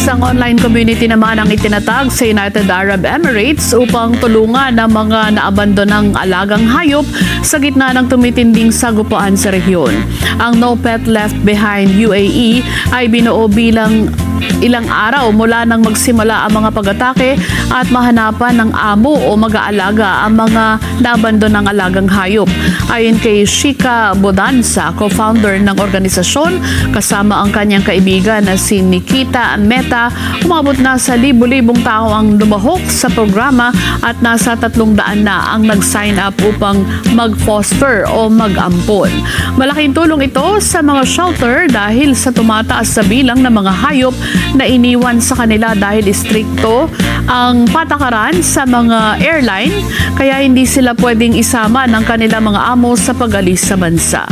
Isang online community naman ang itinatag sa United Arab Emirates upang tulungan ang mga naabandonang alagang hayop sa gitna ng tumitinding sagupaan sa rehiyon. Ang No Pet Left Behind UAE ay binuo bilang ilang araw mula nang magsimula ang mga pag-atake at mahanapan ng amo o mag-aalaga ang mga nabandonang alagang hayop. Ayon kay Shika Bodanza, co-founder ng organisasyon, kasama ang kanyang kaibigan na si Nikita Mehta, umabot na sa libu-libong tao ang lumahok sa programa at nasa 300 na ang nag-sign up upang mag-foster o mag-ampon. Malaking tulong ito sa mga shelter dahil sa tumataas sa bilang ng mga hayop na iniwan sa kanila dahil istrikto ang patakaran sa mga airline, kaya hindi sila pwedeng isama ng kanilang mga amo sa pag-alis sa bansa.